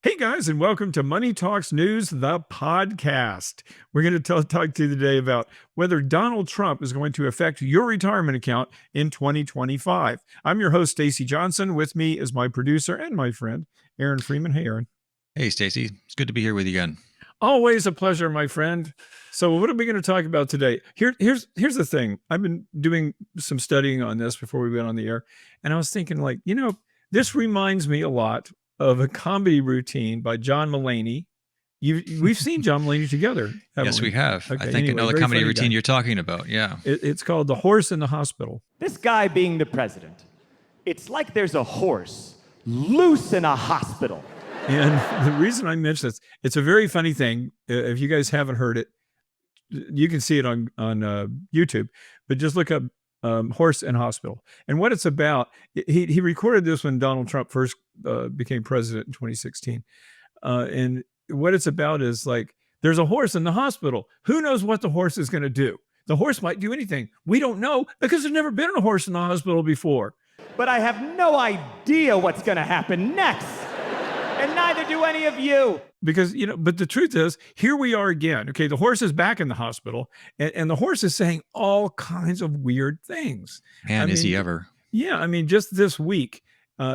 Hey guys, and welcome to Money Talks News, the podcast. We're going to talk to you today about whether Donald Trump is going to affect your retirement account in 2025. I'm your host, Stacy Johnson. With me is my producer and my friend, Aaron Freeman. Hey, Aaron. Hey, Stacy. It's good to be here with you again. Always a pleasure, my friend. So, what are we going to talk about today? Here's the thing. I've been doing some studying on this before we went on the air, and I was thinking, this reminds me a lot of a comedy routine by John Mulaney. We've seen John Mulaney together. Yes, we have. Okay, I think I know the comedy routine you're talking about. Yeah. It's called The Horse in the Hospital. This guy being the president, it's like there's a horse loose in a hospital. And the reason I mention this, it's a very funny thing. If you guys haven't heard it, you can see it on YouTube, but just look up Horse and Hospital. And what it's about, he recorded this when Donald Trump first became president in 2016. And what it's about is like, there's a horse in the hospital. Who knows what the horse is going to do? The horse might do anything. We don't know because there's never been a horse in the hospital before. But I have no idea what's going to happen next. And neither do any of you. Because, but the truth is, here we are again. Okay, the horse is back in the hospital, and the horse is saying all kinds of weird things. Man, is he ever. Yeah, I mean, just this week,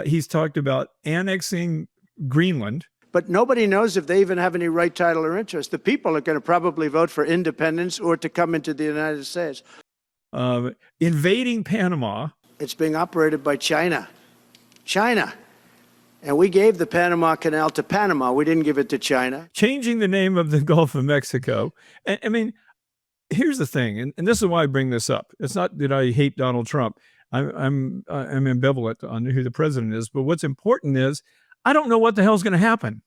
he's talked about annexing Greenland. But nobody knows if they even have any right, title, or interest. The people are going to probably vote for independence or to come into the United States. Invading Panama. It's being operated by China. China. And we gave the Panama Canal to Panama. We didn't give it to China. Changing the name of the Gulf of Mexico. And, I mean, here's the thing, and this is why I bring this up. It's not that I hate Donald Trump. I'm ambivalent on who the president is. But what's important is I don't know what the hell's going to happen.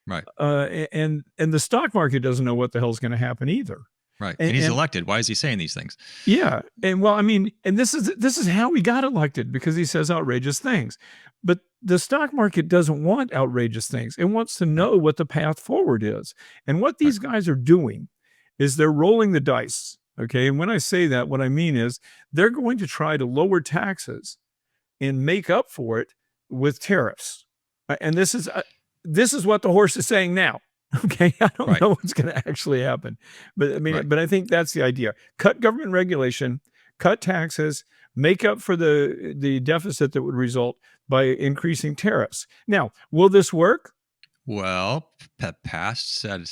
Right. And the stock market doesn't know what the hell's going to happen either. Right. And he's elected. Why is he saying these things? Yeah. And well, I mean, and this is how he got elected, because he says outrageous things. But the stock market doesn't want outrageous things. It wants to know what the path forward is. And what these guys are doing is they're rolling the dice. Okay. And when I say that, what I mean is they're going to try to lower taxes and make up for it with tariffs. And this is what the horse is saying now. Okay, I don't know what's going to actually happen, but I mean, but I think that's the idea: cut government regulation, cut taxes, make up for the deficit that would result by increasing tariffs. Now, will this work? Well, past said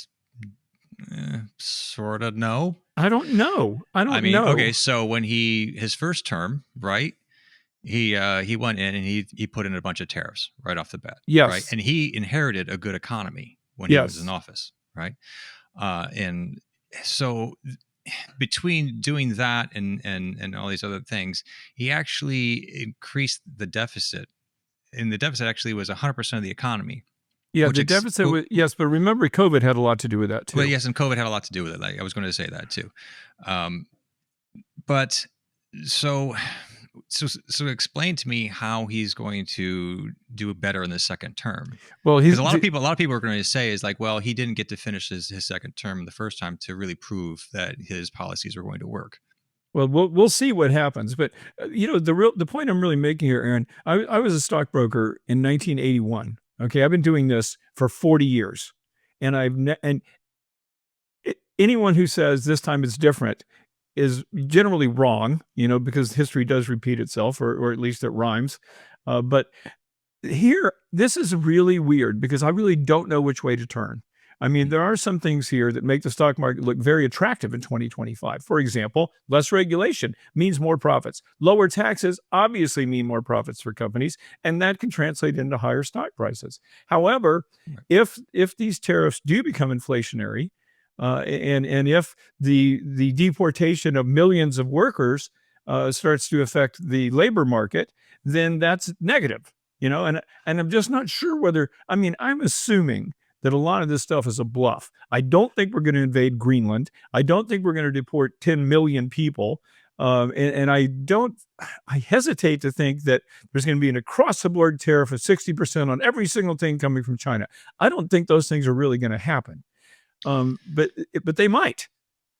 sort of no. I don't know. I mean, okay, so when his first term, right? He went in and he put in a bunch of tariffs right off the bat. Yes, right, and he inherited a good economy when he was in office, right? And so between doing that and all these other things, he actually increased the deficit. And the deficit actually was 100% of the economy. Yeah, the deficit was, yes, but remember, COVID had a lot to do with that too. Well, yes, and COVID had a lot to do with it. Like I was going to say that too. But so explain to me how he's going to do better in the second term. Well, because a lot of people are going to say is like, well, he didn't get to finish his second term the first time to really prove that his policies were going to work. Well, we'll see what happens. But the point I'm really making here, Aaron, I was a stockbroker in 1981. Okay, I've been doing this for 40 years, and anyone who says this time it's different is generally wrong, because history does repeat itself, or at least it rhymes. But here, this is really weird because I really don't know which way to turn. I mean, there are some things here that make the stock market look very attractive in 2025. For example, less regulation means more profits. Lower taxes obviously mean more profits for companies, and that can translate into higher stock prices. However, if these tariffs do become inflationary, and if the deportation of millions of workers starts to affect the labor market, then that's negative, and I'm just not sure whether, I mean, I'm assuming that a lot of this stuff is a bluff. I don't think we're going to invade Greenland. I don't think we're going to deport 10 million people. And I hesitate to think that there's going to be an across-the-board tariff of 60% on every single thing coming from China. I don't think those things are really going to happen. But they might.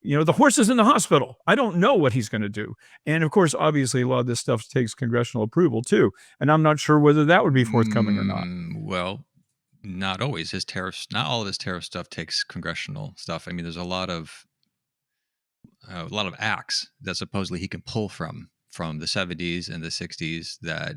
The horse is in the hospital. I don't know what he's going to do. And of course, obviously, a lot of this stuff takes congressional approval too. And I'm not sure whether that would be forthcoming or not. Well, not always. His tariffs, not all of his tariff stuff takes congressional stuff. I mean, there's a lot of acts that supposedly he can pull from the 70s and the 60s that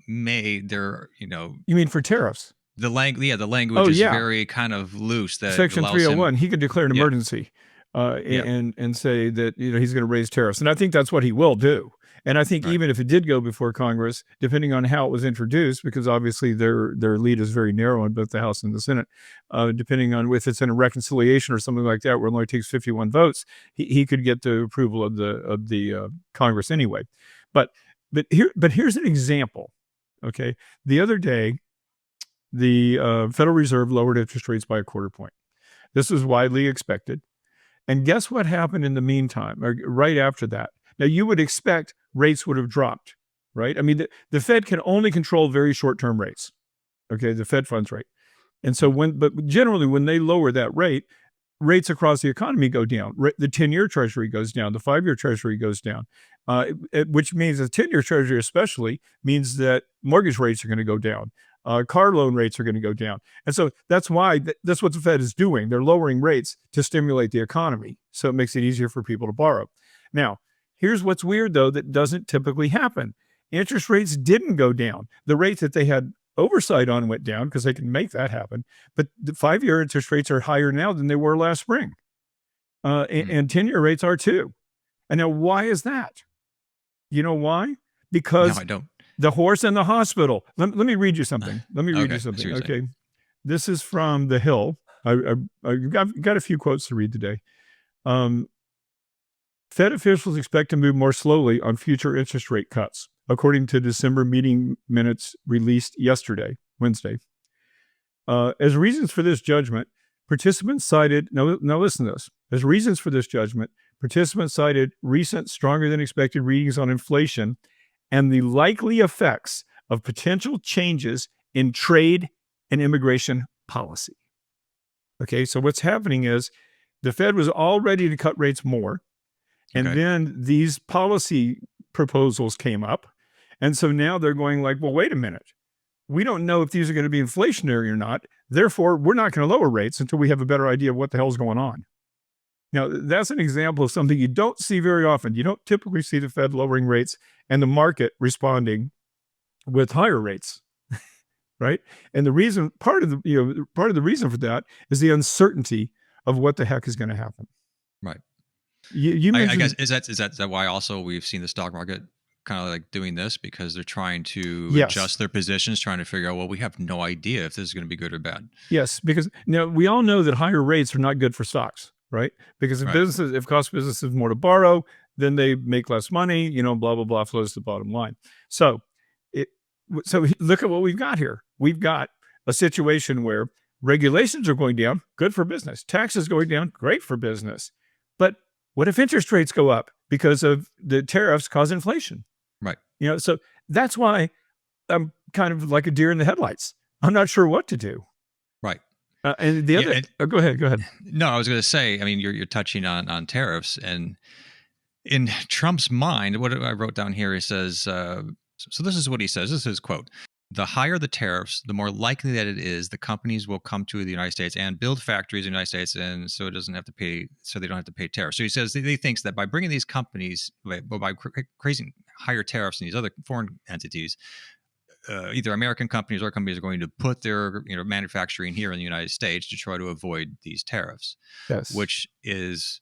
You mean for tariffs? The language is very kind of loose. That Section 301, he could declare an Yeah. emergency and say that he's going to raise tariffs. And I think that's what he will do. And I think even if it did go before Congress, depending on how it was introduced, because obviously their lead is very narrow in both the House and the Senate, depending on if it's in a reconciliation or something like that, where it only takes 51 votes, he could get the approval of the Congress anyway. But here's an example. Okay, the other day, the Federal Reserve lowered interest rates by a quarter point. This was widely expected. And guess what happened in the meantime, or right after that? Now, you would expect rates would have dropped, right? I mean, the Fed can only control very short-term rates, okay, the Fed funds rate. And so but generally when they lower that rate, rates across the economy go down. The 10-year Treasury goes down. The 5-year Treasury goes down, which means the 10-year Treasury especially means that mortgage rates are going to go down. Car loan rates are going to go down. And so that's why that's what the Fed is doing. They're lowering rates to stimulate the economy. So it makes it easier for people to borrow. Now, here's what's weird, though, that doesn't typically happen. Interest rates didn't go down. The rates that they had oversight on went down because they can make that happen. But the 5-year interest rates are higher now than they were last spring. And 10-year rates are too. And now why is that? You know why? Because I don't. The horse and the hospital. Let me read you something. Okay. This is from The Hill. I've got a few quotes to read today. Fed officials expect to move more slowly on future interest rate cuts, according to December meeting minutes released yesterday, Wednesday. As reasons for this judgment, participants cited, now listen to this. As reasons for this judgment, participants cited recent stronger than expected readings on inflation and the likely effects of potential changes in trade and immigration policy. Okay, so what's happening is the Fed was all ready to cut rates more, and then these policy proposals came up, and so now they're going like, well, wait a minute. We don't know if these are going to be inflationary or not, therefore, we're not going to lower rates until we have a better idea of what the hell's going on. Now, that's an example of something you don't see very often. You don't typically see the Fed lowering rates and the market responding with higher rates, right? And the reason, part of the reason for that is the uncertainty of what the heck is going to happen. Right. You mentioned, I guess is that why also we've seen the stock market kind of like doing this because they're trying to adjust their positions, trying to figure out, well, we have no idea if this is going to be good or bad. Yes, because we all know that higher rates are not good for stocks. Right? Because if it costs businesses more to borrow, then they make less money, blah, blah, blah, flows to the bottom line. So look at what we've got here. We've got a situation where regulations are going down, good for business. Taxes going down, great for business. But what if interest rates go up because of the tariffs cause inflation? Right. So that's why I'm kind of like a deer in the headlights. I'm not sure what to do. Right. And the other, go ahead. No, I was going to say, I mean, you're touching on tariffs, and in Trump's mind, what I wrote down here, he says, so this is what he says. This is his quote. The higher the tariffs, the more likely that it is the companies will come to the United States and build factories in the United States, and so they don't have to pay tariffs. So he says he thinks that by bringing these companies, by creating higher tariffs in these other foreign entities, either American companies or companies are going to put their manufacturing here in the United States to try to avoid these tariffs. Yes, which is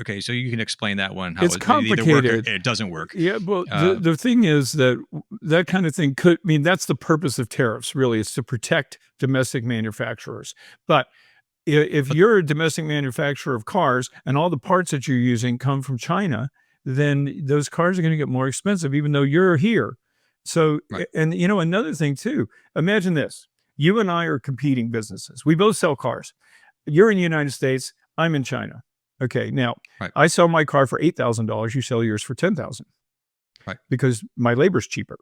okay. So you can explain that one. How it's complicated. It doesn't work. Yeah, well, the thing is that kind of thing could that's the purpose of tariffs. Really, is to protect domestic manufacturers. But if you're a domestic manufacturer of cars and all the parts that you're using come from China, then those cars are going to get more expensive, even though you're here. So, and another thing too, imagine this, you and I are competing businesses. We both sell cars. You're in the United States. I'm in China. Okay. Now I sell my car for $8,000. You sell yours for $10,000. Right. Because my labor's cheaper.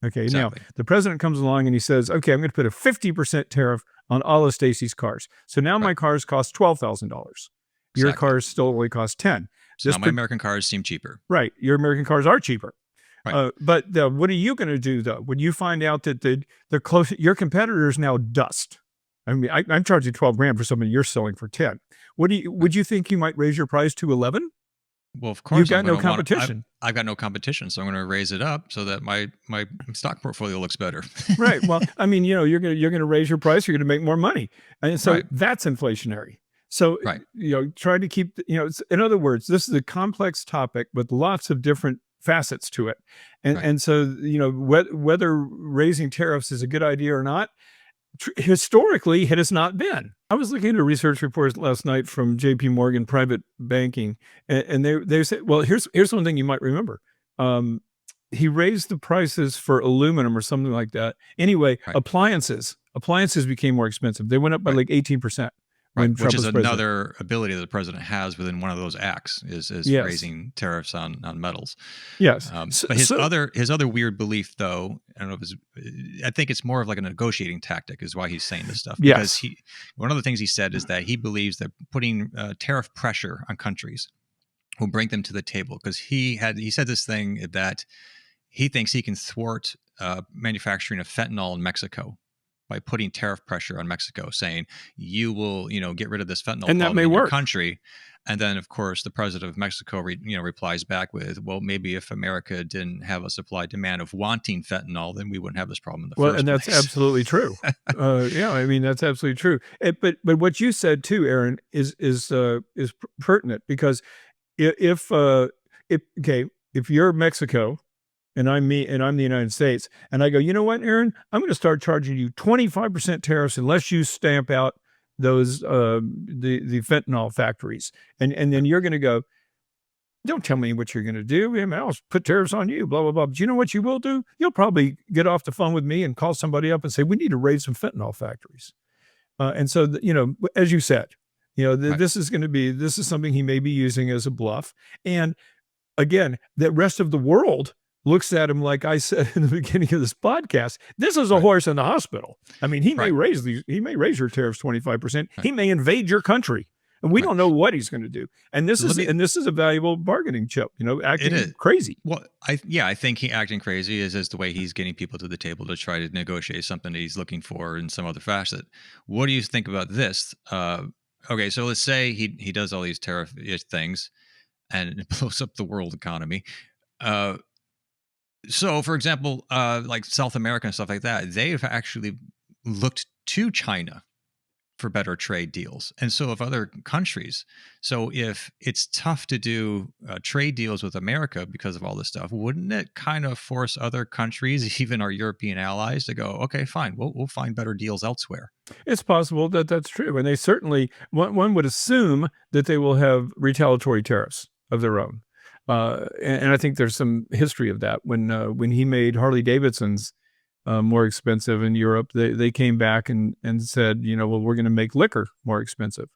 Okay. Exactly. Now the president comes along and he says, okay, I'm going to put a 50% tariff on all of Stacy's cars. So now my cars cost $12,000. Your cars still only cost $10,000. So now my American cars seem cheaper. Right. Your American cars are cheaper. Right. But what are you going to do though when you find out that the close your competitors now dust? I mean, I'm charging 12 grand for something you're selling for 10. Would you think you might raise your price to 11? Well, of You've course, got no competition. I've got no competition, so I'm going to raise it up so that my stock portfolio looks better. Right. Well, I mean, you're going to raise your price, you're going to make more money. And so Right. that's inflationary. So, Right. try to keep, in other words, this is a complex topic with lots of different facets to it. And, Right. and so, whether raising tariffs is a good idea or not, historically, it has not been. I was looking at a research report last night from JP Morgan Private Banking, and they said, well, here's one thing you might remember. He raised the prices for aluminum or something like that. Anyway, Right. appliances became more expensive. They went up by Right. like 18%. Right, When Trump which is was president. another ability that the president has within one of those acts is Yes. raising tariffs on metals. Yes. But his other weird belief, though, I don't know if it's, I think it's more of like a negotiating tactic, is why he's saying this stuff. Because Yes. one of the things he said is that he believes that putting tariff pressure on countries will bring them to the table. Because he said this thing that he thinks he can thwart manufacturing of fentanyl in Mexico by putting tariff pressure on Mexico, saying you will, get rid of this fentanyl And that problem may in your work. country. And then, of course, the president of Mexico, replies back with, "Well, maybe if America didn't have a supply demand of wanting fentanyl, then we wouldn't have this problem in the first And place." that's absolutely true. Yeah, I mean that's absolutely true. But what you said too, Aaron, is pertinent because if you're Mexico and I'm me and I'm the United States, and I go, you know what, Aaron, I'm going to start charging you 25% tariffs unless you stamp out those the fentanyl factories, and then you're going to go, don't tell me what you're going to do. I'll put tariffs on you, blah, blah, blah. But you know what you will do? You'll probably get off the phone with me and call somebody up and say, we need to raise some fentanyl factories. And so, as you said, Right. this is something he may be using as a bluff. And again, the rest of the world looks at him like I said in the beginning of this podcast. This is a Right. horse in the hospital. I mean, he may Right. raise your tariffs 25%. Right. He may invade your country. And we Right. don't know what he's going to do. And this Let is a valuable bargaining chip, acting is. crazy. Well, I think he acting crazy is the way he's getting people to the table to try to negotiate something that he's looking for in some other facet. What do you think about this? Okay, so let's say he does all these tariff things, and it blows up the world economy. So, for example, like South America and stuff like that, they've actually looked to China for better trade deals, and so have other countries. So, if it's tough to do trade deals with America because of all this stuff, wouldn't it kind of force other countries, even our European allies, to go, okay, fine, we'll find better deals elsewhere? It's possible that that's true. And they certainly, one would assume that they will have retaliatory tariffs of their own. And I think there's some history of that. When he made Harley Davidsons more expensive in Europe, they came back and said, well, we're going to make liquor more expensive.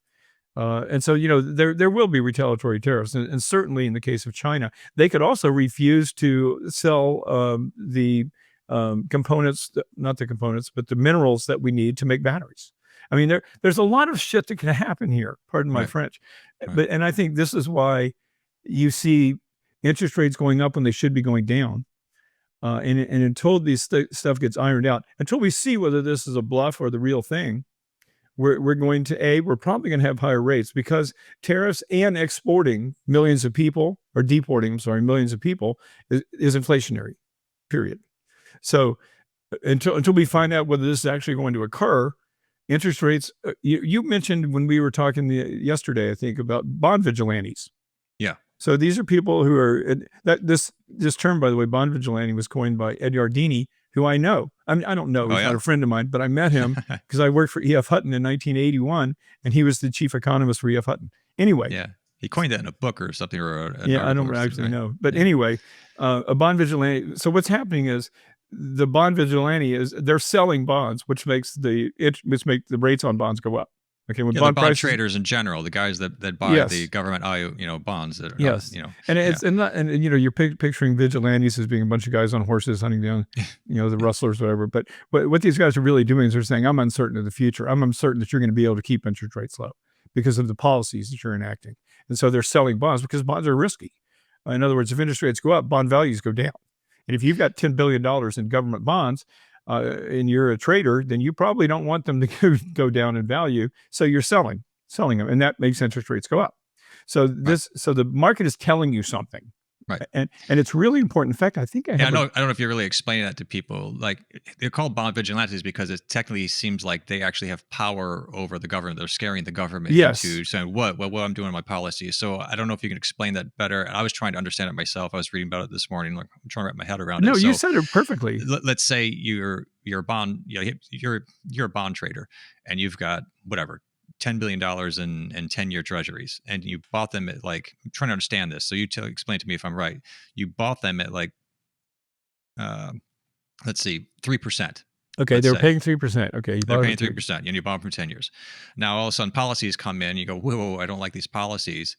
And so, there will be retaliatory tariffs. And certainly in the case of China, they could also refuse to sell the components, not the components, but the minerals that we need to make batteries. I mean, there's a lot of shit that can happen here. Pardon my Right. French. Right. And I think this is why you see interest rates going up when they should be going down. And until these stuff gets ironed out, until we see whether this is a bluff or the real thing, we're probably going to have higher rates because tariffs and exporting millions of people or deporting, millions of people is inflationary, period. So until we find out whether this is actually going to occur, interest rates, you mentioned when we were talking yesterday, I think, about bond vigilantes. Yeah. So these are people who are this term, by the way, bond vigilante was coined by Ed Yardeni, who I know. I mean, I don't know. He's not a friend of mine, but I met him because I worked for E.F. Hutton in 1981, and he was the chief economist for E.F. Hutton. Anyway. Yeah. He coined that in a book or something. I don't actually know. But anyway, a bond vigilante. So what's happening is the bond vigilante they're selling bonds, which makes the rates on bonds go up. Okay, when bond traders in general, the guys that buy the government, bonds. That are, and you're picturing vigilantes as being a bunch of guys on horses hunting down, the rustlers, whatever. But what these guys are really doing is they're saying, I'm uncertain of the future. I'm uncertain that you're going to be able to keep interest rates low because of the policies that you're enacting. And so they're selling bonds because bonds are risky. In other words, if interest rates go up, bond values go down. And if you've got $10 billion in government bonds, and you're a trader, then you probably don't want them to go down in value. So you're selling them, and that makes interest rates go up. So so the market is telling you something. Right. And it's really important. In fact, I think I don't know if you're really explaining that to people. Like, they're called bond vigilantes because it technically seems like they actually have power over the government. They're scaring the government into saying what I'm doing in my policies. So I don't know if you can explain that better. I was trying to understand it myself. I was reading about it this morning. Like, I'm trying to wrap my head around it. No, you said it perfectly. Let's say you're a bond, you're a bond trader, and you've got whatever, $10 billion in 10-year treasuries, and you bought them at, like, I'm trying to understand this. So you explain to me if I'm right. You bought them at, like, let's see, 3%. Okay, they were paying 3%. Okay, they're paying 3%, and you bought them for 10 years. Now all of a sudden policies come in, you go, whoa, I don't like these policies,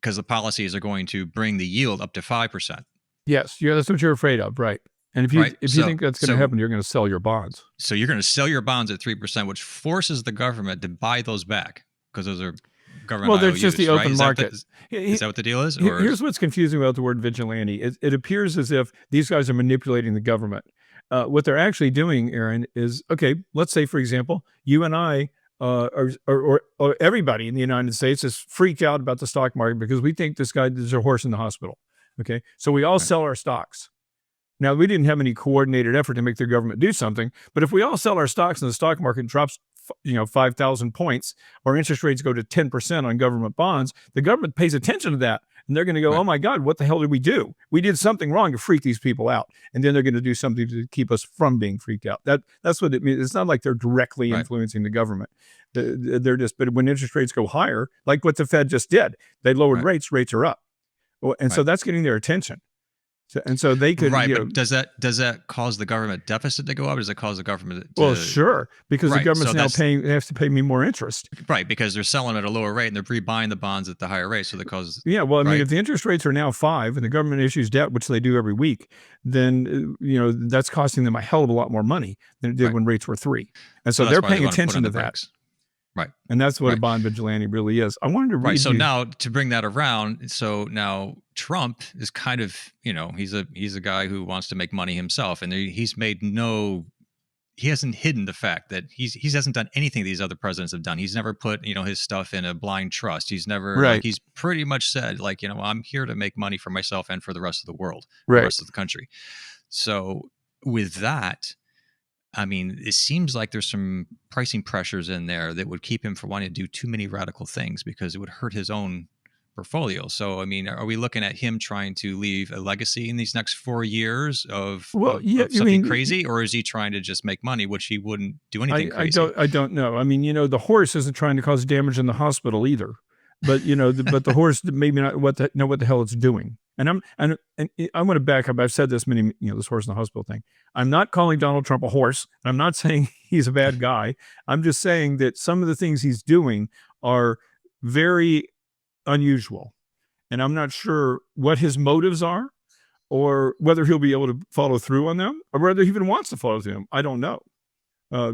because the policies are going to bring the yield up to 5%. Yes, that's what you're afraid of, right? And if you think that's going to happen, you're going to sell your bonds. So you're going to sell your bonds at 3%, which forces the government to buy those back, because those are government. Well, there's just the open market. Is that what the deal is? Or here's what's confusing about the word vigilante. It appears as if these guys are manipulating the government. What they're actually doing, Aaron, is, okay, let's say, for example, you and I or everybody in the United States is freaked out about the stock market because we think there's a horse in the hospital. Okay, so we all sell our stocks. Now, we didn't have any coordinated effort to make the government do something, but if we all sell our stocks and the stock market drops, 5,000 points, or interest rates go to 10% on government bonds, the government pays attention to that, and they're going to go, oh my God, what the hell did we do? We did something wrong to freak these people out, and then they're going to do something to keep us from being freaked out. That's what it means. It's not like they're directly influencing the government. They're just, but when interest rates go higher, like what the Fed just did, they lowered rates are up, and so that's getting their attention. So they could, but does that cause the government deficit to go up? Or does it cause the government to, well, sure, because the government's now paying, they have to pay me more interest. Right, because they're selling at a lower rate and they're rebuying the bonds at the higher rate. So that causes, well, I mean, if the interest rates are now 5 and the government issues debt, which they do every week, then, that's costing them a hell of a lot more money than it did when rates were 3. And so they're paying attention to that. Right. And that's what a bond vigilante really is. I wanted to read So now, to bring that around, so now Trump is kind of, he's a guy who wants to make money himself, and he hasn't hidden the fact that he hasn't done anything these other presidents have done. He's never put, his stuff in a blind trust. He's never, he's pretty much said, like, I'm here to make money for myself and for the rest of the world, the rest of the country. So with that, I mean, it seems like there's some pricing pressures in there that would keep him from wanting to do too many radical things, because it would hurt his own portfolio. So, I mean, are we looking at him trying to leave a legacy in these next 4 years of something crazy, or is he trying to just make money, which he wouldn't do anything crazy? I don't know. I mean, the horse isn't trying to cause damage in the hospital either, but but the horse maybe not know what the hell it's doing. And I'm going to back up. I've said this this horse in the hospital thing. I'm not calling Donald Trump a horse. I'm not saying he's a bad guy. I'm just saying that some of the things he's doing are very unusual. And I'm not sure what his motives are, or whether he'll be able to follow through on them, or whether he even wants to follow through them. I don't know.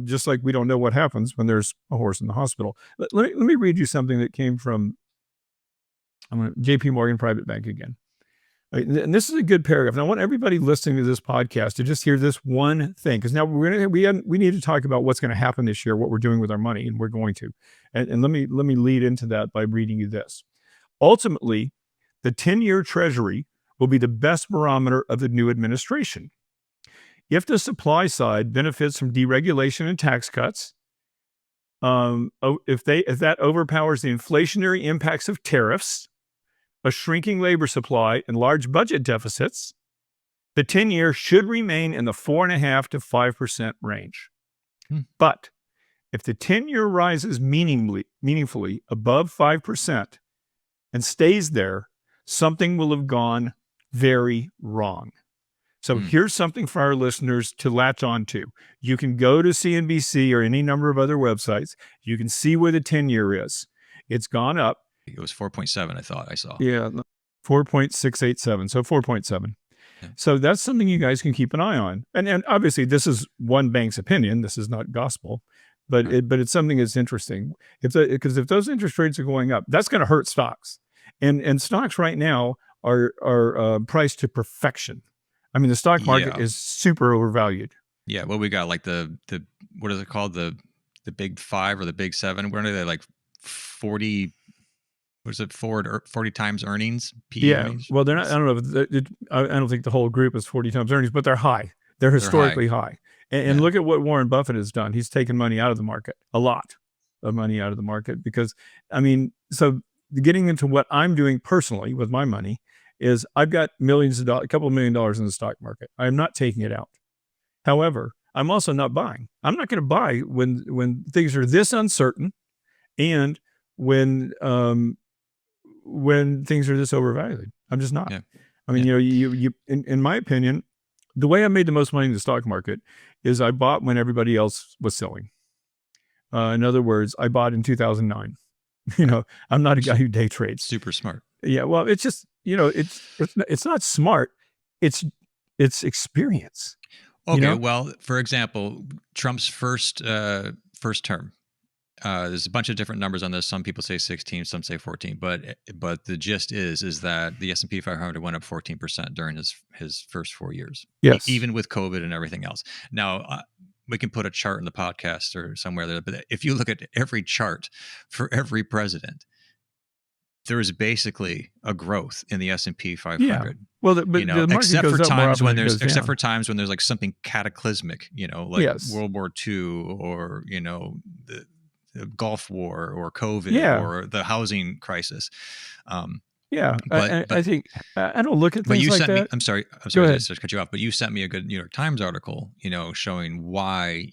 Just like we don't know what happens when there's a horse in the hospital. Let me read you something that came from JP Morgan Private Bank again. And this is a good paragraph. And I want everybody listening to this podcast to just hear this one thing, because now we need to talk about what's going to happen this year, what we're doing with our money, and we're going to. And let me lead into that by reading you this. Ultimately, the 10-year Treasury will be the best barometer of the new administration. If the supply side benefits from deregulation and tax cuts, if that overpowers the inflationary impacts of tariffs, a shrinking labor supply, and large budget deficits, the 10-year should remain in the 4.5% to 5% range. But if the 10-year rises meaningfully above 5% and stays there, something will have gone very wrong. So here's something for our listeners to latch on to. You can go to CNBC or any number of other websites. You can see where the 10-year is. It's gone up. It was 4.7, I thought I saw. Yeah, 4.687, so 4.7. Yeah. So that's something you guys can keep an eye on. And obviously, this is one bank's opinion. This is not gospel, but it's something that's interesting. Because if those interest rates are going up, that's going to hurt stocks. And stocks right now are priced to perfection. I mean, the stock market is super overvalued. Yeah. Well, we got like the what is it called? The big 5 or the big 7? What are they, like 40? What is it? 40 times earnings? PE earnings? Well, they're not. I don't know. I don't think the whole group is 40 times earnings, but they're high. They're historically high. And look at what Warren Buffett has done. He's taken money out of the market, a lot of money out of the market, because, I mean, so getting into what I'm doing personally with my money is I've got millions of dollars, a couple of $1 million in the stock market. I'm not taking it out. However, I'm also not buying. I'm not going to buy when things are this uncertain, and when things are this overvalued. I'm just not. I mean, you in my opinion, the way I made the most money in the stock market is I bought when everybody else was selling. In other words, I bought in 2009. I'm not a guy who day trades. Super smart. Yeah. Well, it's just, it's not smart. It's experience. Okay. Well, for example, Trump's first term, there's a bunch of different numbers on this. Some people say 16, some say 14, but the gist is that the S&P 500 went up 14% during his first 4 years. Yes. Even with COVID and everything else. Now, we can put a chart in the podcast or somewhere there, but if you look at every chart for every president, there is basically a growth in the S&P 500. Yeah. Well, the market except goes for up times when there's times when there's like something cataclysmic, like World War II, or the Gulf War, or COVID, or the housing crisis. But I think I don't look at things like that. I'm sorry to cut you off, but you sent me a good New York Times article, showing why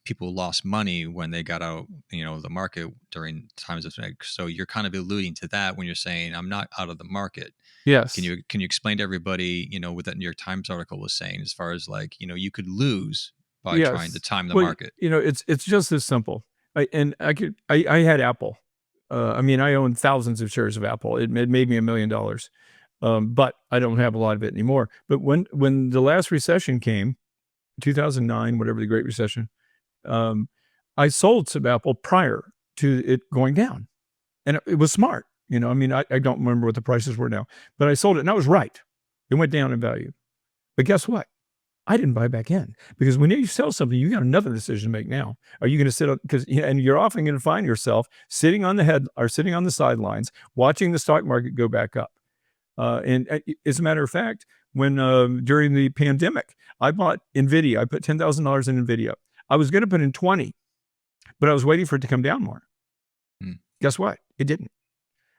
people lost money when they got out, the market during times of, so you're kind of alluding to that when you're saying I'm not out of the market. Yes. Can you explain to everybody, what that New York Times article was saying, as far as you could lose by trying to time the market? It's just this simple. I had Apple. I mean, I own thousands of shares of Apple. It made me $1 million, but I don't have a lot of it anymore. But when the last recession came, 2009, whatever the Great Recession, I sold some Apple prior to it going down, and it was smart. I mean, I don't remember what the prices were now, but I sold it, and I was right. It went down in value. But guess what? I didn't buy back in, because when you sell something, you got another decision to make now. Are you going to sit on, and you're often going to find yourself sitting on the sidelines, watching the stock market go back up. And as a matter of fact, when during the pandemic, I bought NVIDIA. I put $10,000 in NVIDIA. I was going to put in 20, but I was waiting for it to come down more. Guess what? It didn't.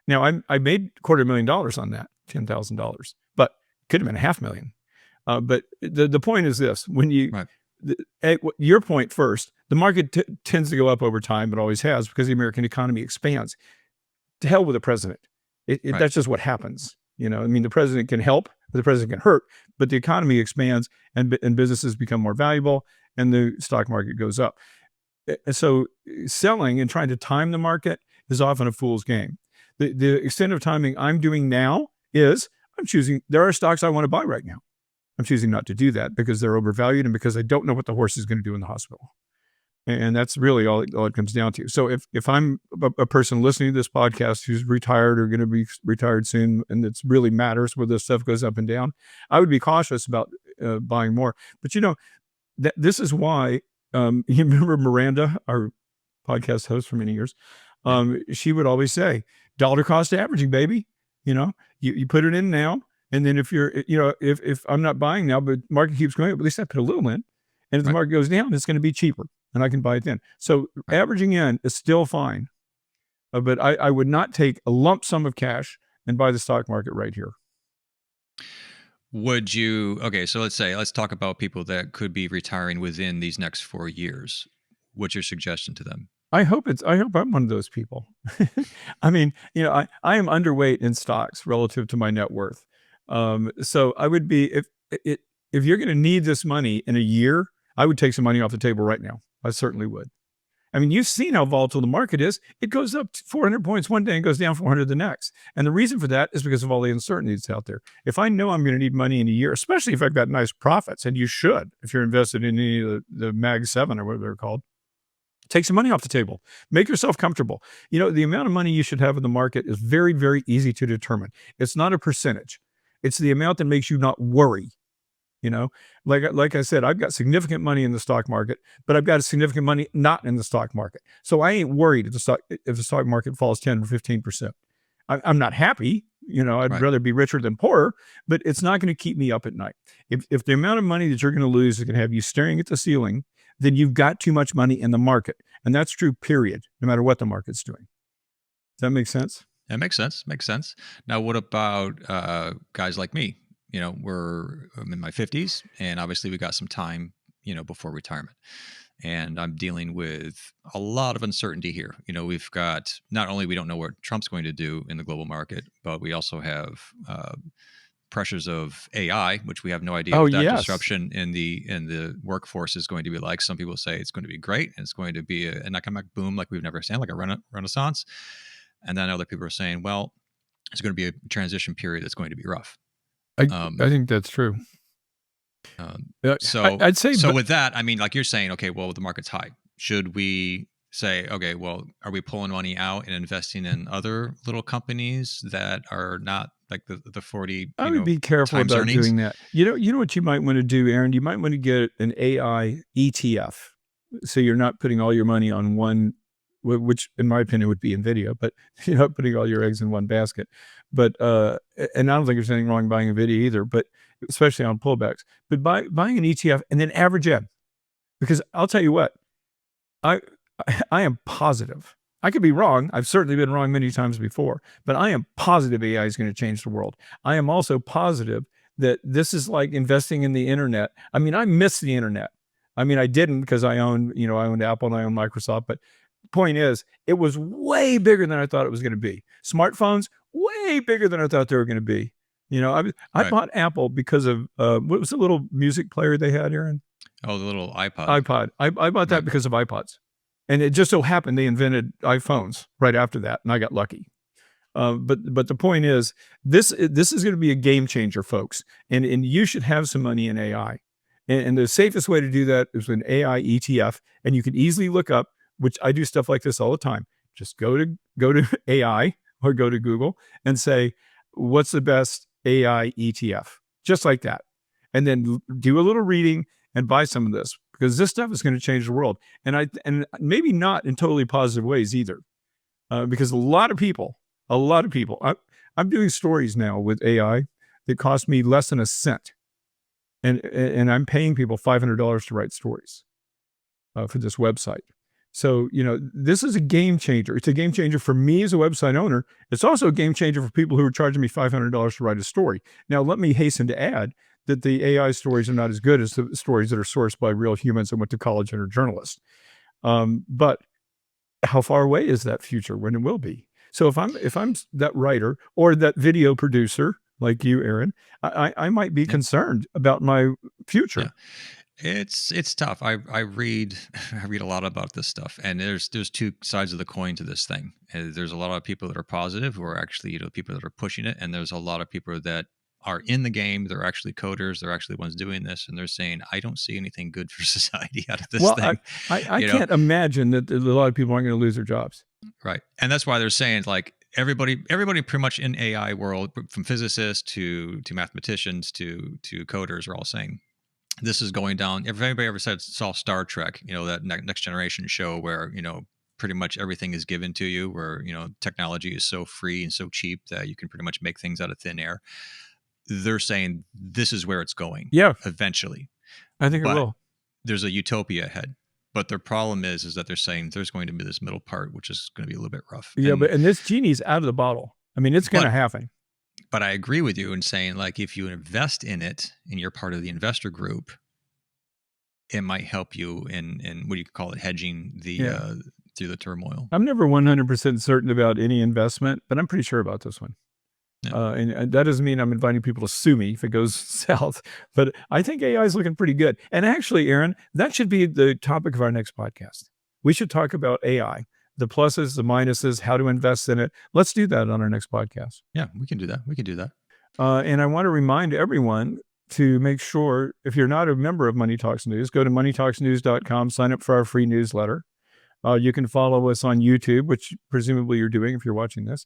Now I made $250,000 on that, $10,000, but could have been $500,000. But the point is this: when your point first, the market tends to go up over time. It always has, because the American economy expands. To hell with the president. That's just what happens. I mean, the president can help, the president can hurt, but the economy expands, and businesses become more valuable, and the stock market goes up. So selling and trying to time the market is often a fool's game. The extent of timing I'm doing now is there are stocks I want to buy right now. I'm choosing not to do that because they're overvalued, and because I don't know what the horse is going to do in the hospital. And that's really all it comes down to. So if I'm a person listening to this podcast who's retired or going to be retired soon, and it really matters where this stuff goes up and down, I would be cautious about buying more. But this is why, you remember Miranda, our podcast host for many years, she would always say, dollar cost averaging, baby. You put it in now. And then if if I'm not buying now, but market keeps going up, at least I put a little in. And if the market goes down, it's going to be cheaper, and I can buy it then. So averaging in is still fine. But I would not take a lump sum of cash and buy the stock market right here. Would you? Okay, so let's talk about people that could be retiring within these next 4 years. What's your suggestion to them? I hope I'm one of those people. I mean, I am underweight in stocks relative to my net worth. So I would be, if you're going to need this money in a year, I would take some money off the table right now. I certainly would. I mean, you've seen how volatile the market is. It goes up 400 points one day and goes down 400 the next. And the reason for that is because of all the uncertainties out there. If I know I'm going to need money in a year, especially if I've got nice profits, and you should, if you're invested in any of the Mag 7 or whatever they're called, take some money off the table. Make yourself comfortable. The amount of money you should have in the market is very, very easy to determine. It's not a percentage. It's the amount that makes you not worry. You know, like I said, I've got significant money in the stock market, but I've got a significant money not in the stock market. So I ain't worried if the stock market falls 10 or 15%. I'm not happy. You know, I'd rather be richer than poorer, but it's not going to keep me up at night. If the amount of money that you're going to lose is going to have you staring at the ceiling, then you've got too much money in the market. And that's true, period, no matter what the market's doing. Does that make sense? That makes sense. Makes sense. Now, what about guys like me? You know, I'm in my 50s, and obviously we got some time, you know, before retirement. And I'm dealing with a lot of uncertainty here. You know, we've got, not only we don't know what Trump's going to do in the global market, but we also have pressures of AI, which we have no idea what that disruption in the workforce is going to be like. Some people say it's going to be great and it's going to be an economic boom like we've never seen, like a renaissance. And then other people are saying, well, it's going to be a transition period that's going to be rough. I think that's true. So I'd say, so with that, I mean, like you're saying, okay, well, the market's high. Should we say, okay, well, are we pulling money out and investing in other little companies that are not like the 40? I would be careful about doing that. You know what you might want to do, Aaron? You might want to get an AI ETF, so you're not putting all your money on one, which in my opinion would be NVIDIA, but you're not putting all your eggs in one basket. But and I don't think there's anything wrong buying NVIDIA either, but especially on pullbacks. But buying an ETF and then average in, because I'll tell you what, I am positive. I could be wrong. I've certainly been wrong many times before, but I am positive AI is going to change the world. I am also positive that this is like investing in the internet. I mean, I miss the internet. I mean, I didn't because I owned Apple and I owned Microsoft, but the point is, it was way bigger than I thought it was going to be. Smartphones, way bigger than I thought they were going to be. You know, I bought Apple because of what was the little music player they had, Aaron? Oh, the little iPod. I bought that because of iPods. And it just so happened they invented iPhones right after that, and I got lucky. But the point is, this is going to be a game changer, folks. And you should have some money in AI. And the safest way to do that is an AI ETF. And you can easily look up, which I do stuff like this all the time. Just go to AI or go to Google and say, what's the best AI ETF? Just like that. And then do a little reading and buy some of this, because this stuff is going to change the world. And maybe not in totally positive ways either, because a lot of people, I'm doing stories now with AI that cost me less than a cent. And I'm paying people $500 to write stories for this website. So, you know, this is a game changer. It's a game changer for me as a website owner. It's also a game changer for people who are charging me $500 to write a story. Now, let me hasten to add that the AI stories are not as good as the stories that are sourced by real humans that went to college and are journalists. But how far away is that future when it will be? So if I'm that writer or that video producer like you, Aaron, I might be concerned about my future. Yeah. It's tough. I read a lot about this stuff, and there's two sides of the coin to this thing. And there's a lot of people that are positive, who are actually people that are pushing it, and there's a lot of people that are in the game. They're actually coders. They're actually the ones doing this, and they're saying, "I don't see anything good for society out of this thing." I can't imagine that a lot of people aren't going to lose their jobs. Right, and that's why they're saying, like, everybody pretty much in AI world, from physicists to mathematicians to coders, are all saying this is going down. If anybody ever saw Star Trek, you know, that Next Generation show where, you know, pretty much everything is given to you, where, you know, technology is so free and so cheap that you can pretty much make things out of thin air. They're saying this is where it's going. Yeah, eventually. I think it will. There's a utopia ahead. But their problem is that they're saying there's going to be this middle part, which is going to be a little bit rough. Yeah, and this genie's out of the bottle. I mean, it's going to happen. But I agree with you in saying, like, if you invest in it and you're part of the investor group, it might help you in what do you call it, hedging through the turmoil. I'm never 100% certain about any investment, but I'm pretty sure about this one. Yeah. And that doesn't mean I'm inviting people to sue me if it goes south, but I think AI is looking pretty good. And actually, Aaron, that should be the topic of our next podcast. We should talk about AI, the pluses, the minuses, how to invest in it. Let's do that on our next podcast. Yeah, we can do that. And I want to remind everyone to make sure, if you're not a member of Money Talks News, go to moneytalksnews.com, sign up for our free newsletter. You can follow us on YouTube, which presumably you're doing if you're watching this.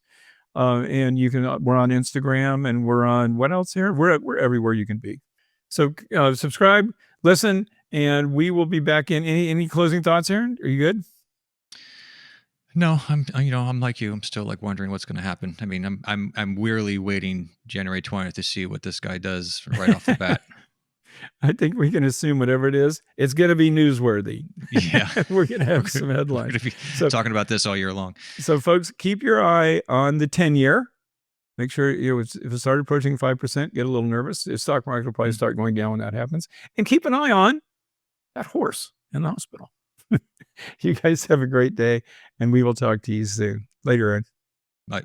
And you can, we're on Instagram, and we're on, what else here? We're everywhere you can be. So subscribe, listen, and we will be back in. Any closing thoughts, Aaron? Are you good? No, I'm like you. I'm still like wondering what's going to happen. I mean, I'm wearily waiting January 20th to see what this guy does right off the bat. I think we can assume whatever it is, it's going to be newsworthy. Yeah. We're going to have some headlines. We're going to be talking about this all year long. So folks, keep your eye on the 10-year. Make sure, if it started approaching 5%, get a little nervous. The stock market will probably start going down when that happens. And keep an eye on that horse in the hospital. You guys have a great day, and we will talk to you soon. Later, Ed. Bye.